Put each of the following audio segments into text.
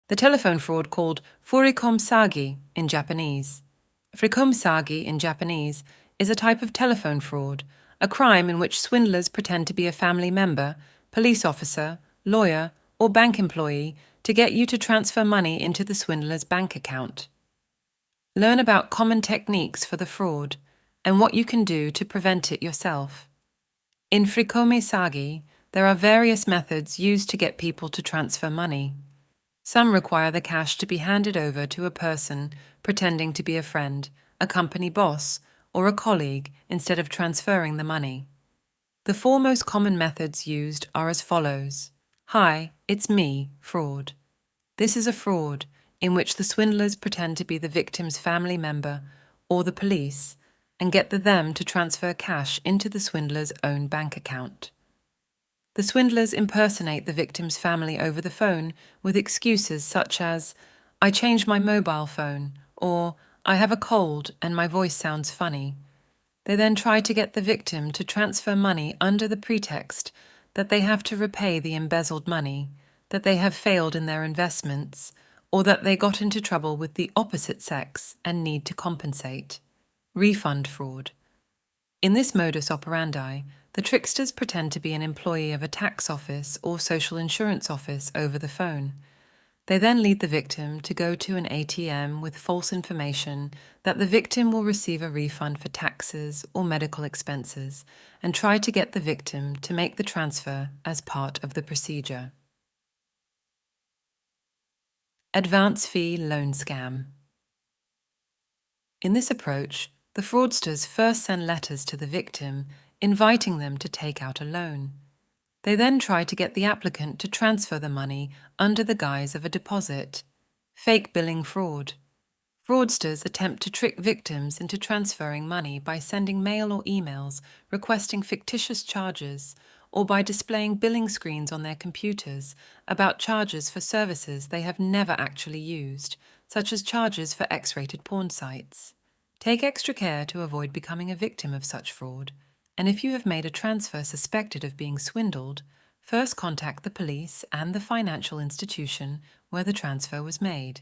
The telephone fraud called "振り込め詐欺" in Japanese. "振り込め詐欺" in Japanese is a type of telephone fraud, a crime in which swindlers pretend to be a family member, police officer, lawyer, or bank employee to get you to transfer money into the swindler's bank account. Learn about common techniques for the fraud and what you can do to prevent it yourself. In "振り込め詐欺", there are various methods used to get people to transfer money. Some require the cash to be handed over to a person pretending to be a friend, a company boss, or a colleague instead of transferring the money. The four most common methods used are as follows. Hi, it's me, fraud. This is a fraud in which the swindlers pretend to be the victim's family member or the police and get them to transfer cash into the swindler's own bank account. The swindlers impersonate the victim's family over the phone with excuses such as, "I changed my mobile phone," or "I have a cold and my voice sounds funny." They then try to get the victim to transfer money under the pretext that they have to repay the embezzled money, that they have failed in their investments, or that they got into trouble with the opposite sex and need to compensate. Refund fraud. In this modus operandi, the tricksters pretend to be an employee of a tax office or social insurance office over the phone. They then lead the victim to go to an ATM with false information that the victim will receive a refund for taxes or medical expenses and try to get the victim to make the transfer as part of the procedure. Advance fee loan scam. In this approach, the fraudsters first send letters to the victim inviting them to take out a loan. They then try to get the applicant to transfer the money under the guise of a deposit. Fake billing fraud. Fraudsters attempt to trick victims into transferring money by sending mail or emails requesting fictitious charges, or by displaying billing screens on their computers about charges for services they have never actually used, such as charges for X-rated porn sites. Take extra care to avoid becoming a victim of such fraud, and if you have made a transfer suspected of being swindled, first contact the police and the financial institution where the transfer was made.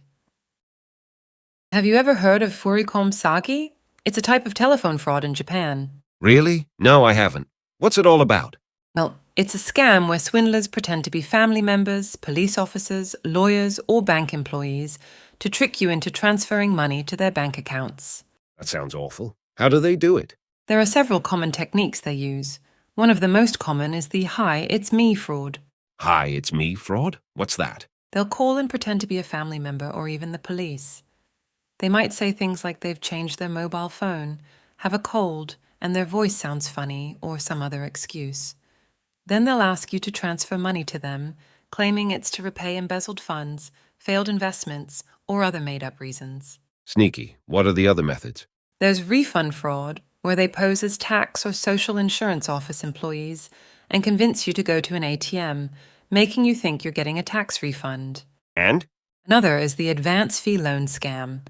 Have you ever heard of "振り込め詐欺"? It's a type of telephone fraud in Japan. Really? No, I haven't. What's it all about? Well, it's a scam where swindlers pretend to be family members, police officers, lawyers, or bank employees to trick you into transferring money to their bank accounts. That sounds awful. How do they do it? There are several common techniques they use. One of the most common is the "Hi, it's me" fraud. Hi, it's me fraud? What's that? They'll call and pretend to be a family member or even the police. They might say things like they've changed their mobile phone, have a cold, and their voice sounds funny, or some other excuse. Then they'll ask you to transfer money to them, claiming it's to repay embezzled funds, failed investments, or other made-up reasons. Sneaky. What are the other methods? There's refund fraud, where they pose as tax or social insurance office employees and convince you to go to an ATM, making you think you're getting a tax refund. And? Another is the advance fee loan scam.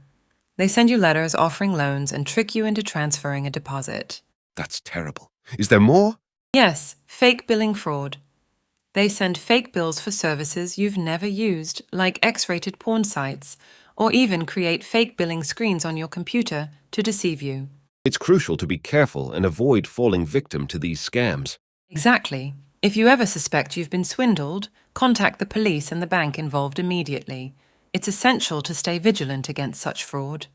They send you letters offering loans and trick you into transferring a deposit. That's terrible. Is there more? Yes, fake billing fraud. They send fake bills for services you've never used, like X-rated porn sites, or even create fake billing screens on your computer to deceive you. It's crucial to be careful and avoid falling victim to these scams. Exactly. If you ever suspect you've been swindled, contact the police and the bank involved immediately. It's essential to stay vigilant against such fraud.